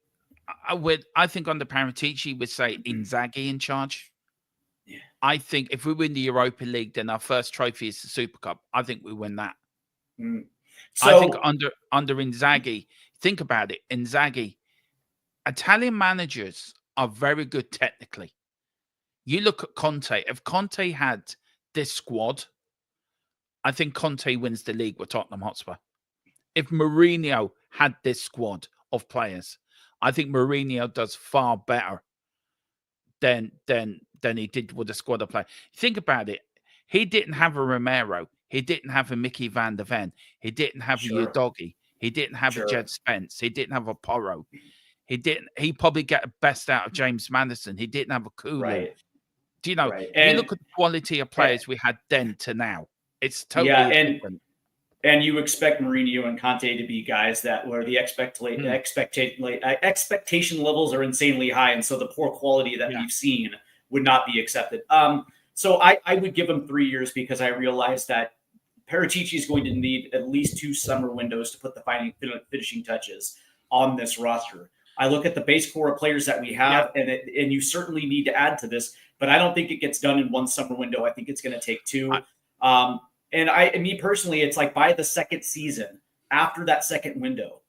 I think under Paratici we'd say Inzaghi in charge. Yeah. I think if we win the Europa League, then our first trophy is the Super Cup. I think we win that. So, I think under Inzaghi, think about it. Inzaghi, Italian managers are very good technically. You look at Conte. If Conte had this squad, I think Conte wins the league with Tottenham Hotspur. If Mourinho had this squad of players, I think Mourinho does far better than he did with the squad of players. Think about it. He didn't have a Romero. He didn't have a Mickey van der Ven. He didn't have a Udogi. He didn't have a Jed Spence. He didn't have a Porro. He probably get the best out of James Madison. He didn't have a Kulu. Right. Do you know? Right. If you look at the quality of players we had then to now, it's totally different. And you expect Mourinho and Conte to be guys that where the expectation levels are insanely high, and so the poor quality that we've seen would not be accepted. So I would give him 3 years, because I realize that Paratici is going to need at least 2 summer windows to put the finishing touches on this roster. I look at the base core of players that we have, and you certainly need to add to this, but I don't think it gets done in 1 summer window. I think it's going to take 2. And me personally, it's like by the second season, after that second window,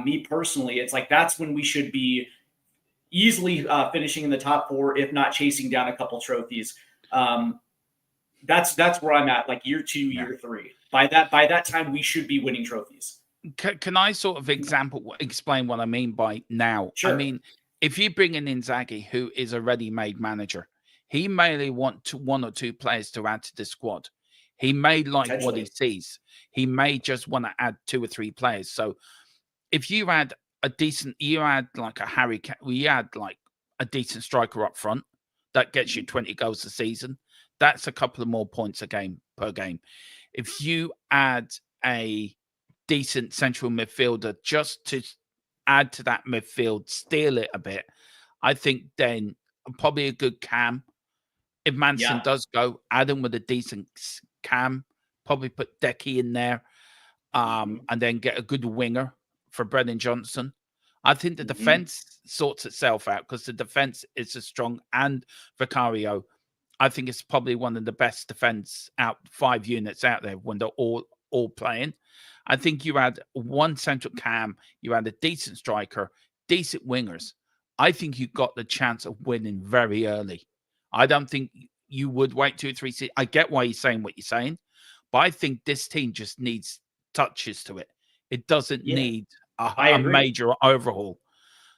me personally, it's like that's when we should be easily finishing in the top 4, if not chasing down a couple trophies. That's where I'm at, like year 2, year 3. By that time, we should be winning trophies. Can I sort of explain what I mean by now? Sure. I mean, if you bring in Inzaghi, who is a ready-made manager, he may want 1 or 2 players to add to the squad. He may like what he sees. He may just want to add 2 or 3 players. So if you add like a Harry, you add like a decent striker up front, that gets you 20 goals a season. That's a couple of more points per game. If you add a decent central midfielder just to add to that midfield, steal it a bit, I think then probably a good cam. If Manson does go, add him with a decent cam, probably put Decky in there, and then get a good winger for Brennan Johnson. I think the defense sorts itself out, because the defense is as strong, and Vicario, I think it's probably one of the best defense 5 units out there when they're all playing. I think you add 1 central cam, you add a decent striker, decent wingers. I think you've got the chance of winning very early. I don't think you would wait 2 or 3 seasons. I get why you're saying what you're saying, but I think this team just needs touches to it. It doesn't need a major overhaul.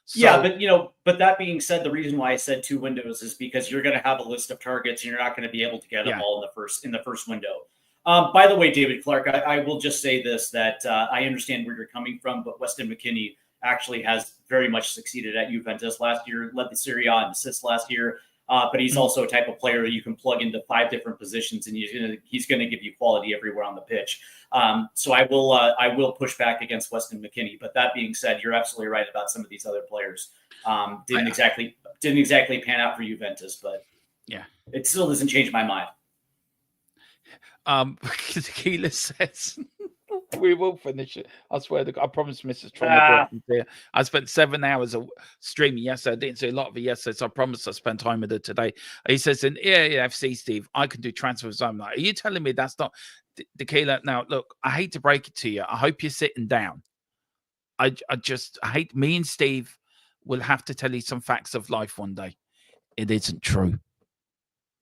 So, but that being said, the reason why I said 2 windows is because you're going to have a list of targets, and you're not going to be able to get them all in the first window. By the way, David Clark, I will just say this, that I understand where you're coming from, but Weston McKennie actually has very much succeeded at Juventus last year, led the Serie A in assists last year. But he's also a type of player that you can plug into 5 different positions, and he's going to give you quality everywhere on the pitch. So I will push back against Weston McKennie. But that being said, you're absolutely right about some of these other players. Didn't exactly pan out for Juventus, but it still doesn't change my mind. Tequila says we will finish it. I swear to God, I promise Mrs. Trump. I spent 7 hours of streaming yesterday. I didn't see a lot of it yesterday, so I promised I'd spend time with her today. He says, in FC, Steve, I can do transfers. I'm like, are you telling me that's not Tequila? Now, look, I hate to break it to you. I hope you're sitting down. I hate, me and Steve will have to tell you some facts of life one day. It isn't true.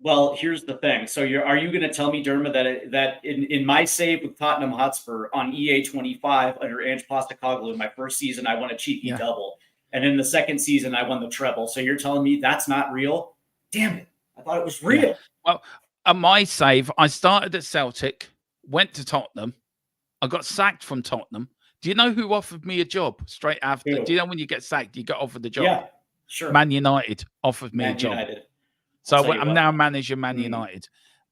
Well, here's the thing. So are you going to tell me, Derma, that in my save with Tottenham Hotspur on EA 25 under Ange Postecoglou, my first season, I won a cheeky double. And in the second season, I won the treble. So you're telling me that's not real? Damn it. I thought it was real. Yeah. Well, at my save, I started at Celtic, went to Tottenham. I got sacked from Tottenham. Do you know who offered me a job straight after? Who? Do you know when you get sacked, you get offered the job? Yeah, sure. Man United offered me a Man job. United. So I'll tell you I'm what. now manager Man United,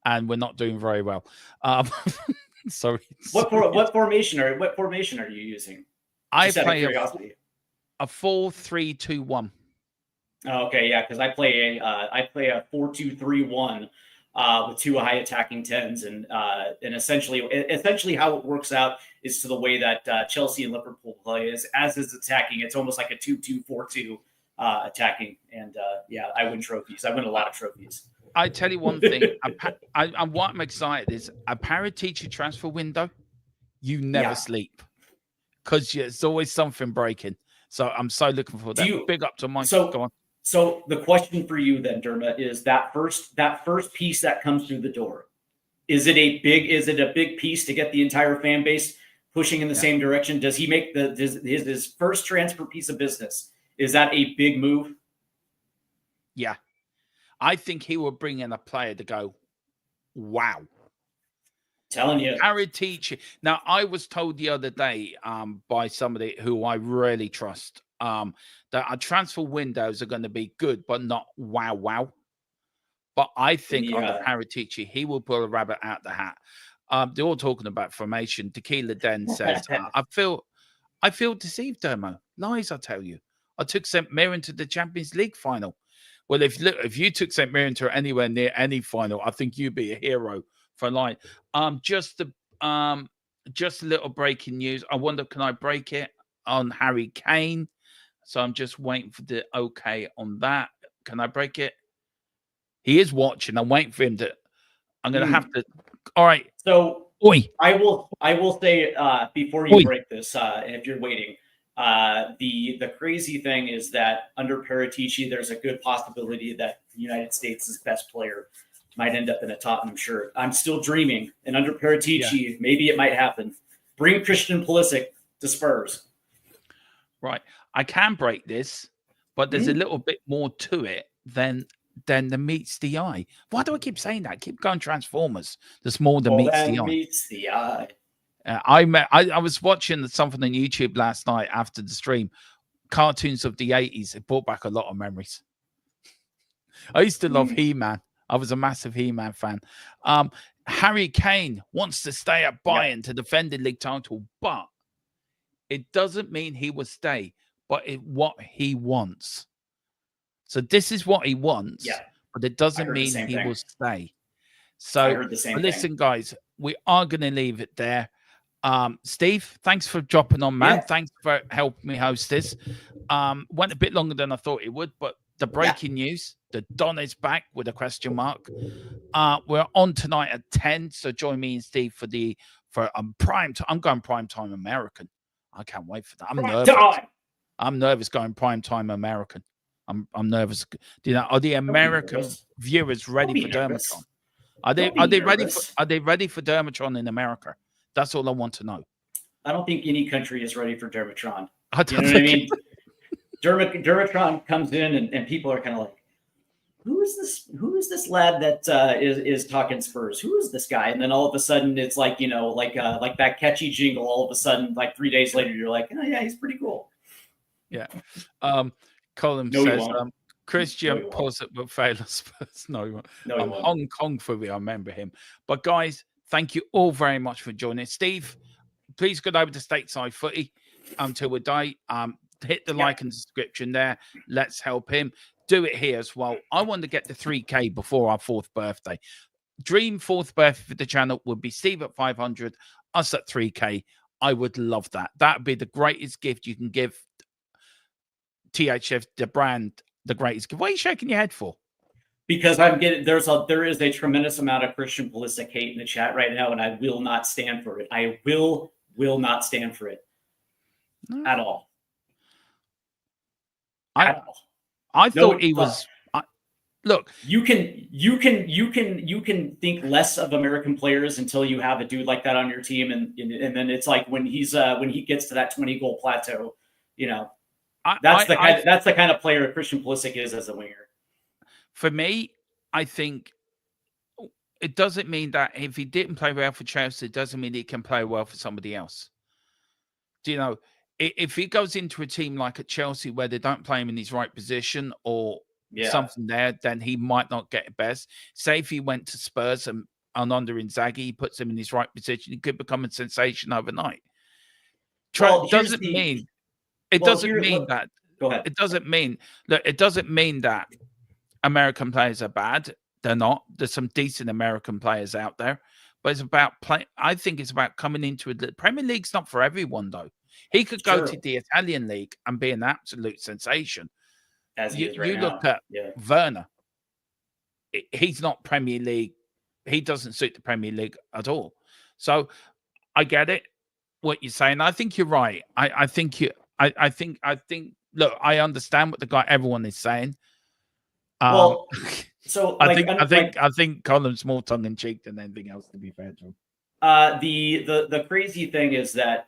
and we're not doing very well. Sorry. What formation are you using? I Just out of play curiosity. a 4-3-2-1. Oh, okay, yeah, because I play a 4-2-3-1 with two high attacking tens, and essentially how it works out is to the way that Chelsea and Liverpool play is as is attacking. It's almost like a 2-2-4-2 attacking, and yeah, I win trophies. I win a lot of trophies. I tell you one thing, what I'm excited is a Paratici transfer window. You never sleep because there's always something breaking. So I'm so looking for that. Big up to Mike. Go on. So the question for you then, Dermot, is that first piece that comes through the door. Is it a big piece to get the entire fan base pushing in the same direction? Does he make his first transfer piece of business? Is that a big move? Yeah. I think he will bring in a player to go, wow. Telling you. Paratici. Now, I was told the other day by somebody who I really trust that our transfer windows are going to be good, but not wow. But I think under Paratici, he will pull a rabbit out the hat. They're all talking about formation. Tequila Den says, I feel deceived, Dermo. Lies, I tell you. I took St. Mirren to the Champions League final. Well, if you took St. Mirren to anywhere near any final, I think you'd be a hero for life. Just a little breaking news. I wonder, can I break it on Harry Kane? So I'm just waiting for the okay on that. Can I break it? He is watching. I'm waiting for him to. I'm going to have to. All right. So I will say before you break this, if you're waiting, the crazy thing is that under Paratici, there's a good possibility that the United States' best player might end up in a Tottenham shirt. I'm still dreaming, and under Paratici, maybe it might happen. Bring Christian Pulisic to Spurs. Right. I can break this, but there's a little bit more to it than the meets the eye. Why do I keep saying that? I keep going Transformers. There's more than meets the eye. Meets the eye. I was watching something on YouTube last night after the stream. Cartoons of the 80s. It brought back a lot of memories. I used to love He-Man. I was a massive He-Man fan. Harry Kane wants to stay at Bayern to defend the league title, but it doesn't mean he will stay, but what he wants. So this is what he wants, but it doesn't mean he will stay. So listen, guys, we are going to leave it there. Steve, thanks for dropping on, man. Thanks for helping me host this. Went a bit longer than I thought it would, but the breaking news, the Don is back with a question mark. We're on tonight at 10, so join me and Steve for prime time. I'm going prime time American. I can't wait for that. I'm nervous. I'm nervous going prime time American. I'm nervous. Do you know, are the American viewers ready for Dermatron? Are they ready for Dermatron in America? That's all I want to know. I don't think any country is ready for Dermatron. I You know what I mean? Dermatron comes in and people are kind of like, who is this lad that is talking Spurs? Who is this guy? And then all of a sudden it's like, like that catchy jingle. All of a sudden, like 3 days later, you're like, oh yeah, he's pretty cool. Yeah. Colin says, Christian Posset will fail us first. No, Hong Kong Fury, I remember him. But guys, thank you all very much for joining. Steve, please go over to Stateside Footy until we die. Hit the like and subscription there. Let's help him. Do it here as well. I want to get to 3K before our 4th birthday. Dream 4th birthday for the channel would be Steve at 500, us at 3K. I would love that. That would be the greatest gift you can give THF, the brand, the greatest gift. What are you shaking your head for? Because I'm getting there is a tremendous amount of Christian Pulisic hate in the chat right now, and I will not stand for it. I will not stand for it at all. I thought he was. Look, you can think less of American players until you have a dude like that on your team, and then it's like when he gets to that 20-goal plateau, that's the kind of player Christian Pulisic is as a winger. for me, I think it doesn't mean that if he didn't play well for Chelsea, it doesn't mean he can play well for somebody else. Do you know, if he goes into a team like at Chelsea where they don't play him in his right position or something there, then he might not get it best. Say if he went to Spurs and under Inzaghi, he puts him in his right position, he could become a sensation overnight. Well, doesn't mean it well, doesn't mean that. Go ahead. It doesn't mean that American players are bad. They're not. There's some decent American players out there, but it's about play. I think it's about coming into the Premier League's not for everyone, though. He could go to the Italian league and be an absolute sensation. As he is right you now. look at Werner. He's not Premier League. He doesn't suit the Premier League at all. So I get it. What you're saying, I think you're right. I think. Look, I understand what everyone is saying. Well, so I think Colin's more tongue in cheek than anything else. To be fair to him, the crazy thing is that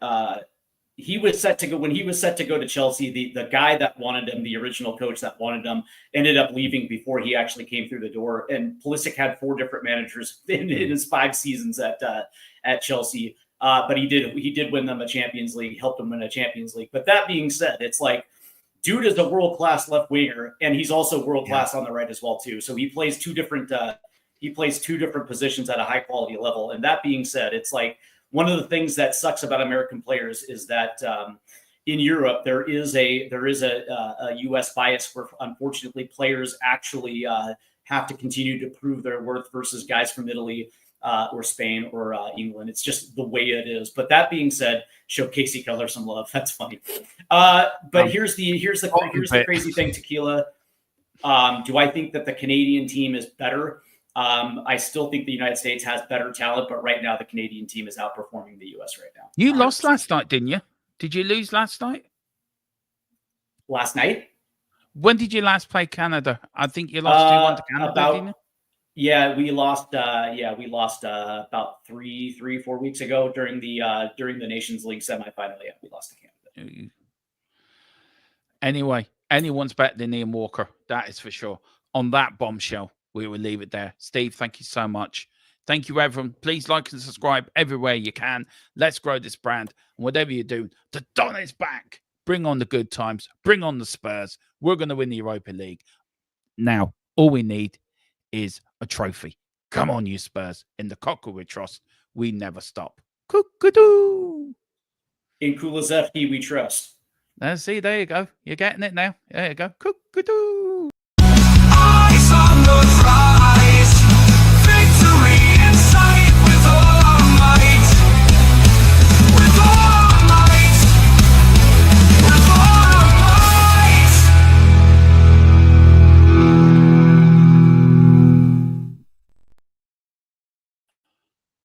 he was set to go when he was set to go to Chelsea. The guy that wanted him, the original coach that wanted him, ended up leaving before he actually came through the door. And Pulisic had 4 different managers in his 5 seasons at Chelsea. But he did win them a Champions League, helped them win a Champions League. But that being said, it's like, dude is a world-class left winger, and he's also world-class on the right as well too. So he plays 2 different positions at a high-quality level. And that being said, it's like one of the things that sucks about American players is that in Europe there is a U.S. bias where unfortunately players actually have to continue to prove their worth versus guys from Italy. Or Spain or England. It's just the way it is. But that being said, show Casey Keller some love. That's funny. But here's the crazy thing, Tequila. Do I think that the Canadian team is better? I still think the United States has better talent, but right now the Canadian team is outperforming the US right now. You lost last night, didn't you? Did you lose last night? Last night? When did you last play Canada? I think you lost 2-1 to Canada, didn't you? Yeah, we lost. About 4 weeks ago during the Nations League semifinal. Yeah, we lost to Canada. Anyway, anyone's better than Ian Walker. That is for sure. On that bombshell, we will leave it there. Steve, thank you so much. Thank you, everyone. Please like and subscribe everywhere you can. Let's grow this brand. And whatever you do, the Don is back. Bring on the good times. Bring on the Spurs. We're going to win the Europa League. Now, all we need is a trophy. Come on, you Spurs. In the Cocker we trust, we never stop. Cuckoo! In Kulusevski we trust. See, there you go. You're getting it now. There you go. Cuckoo! Eyes on the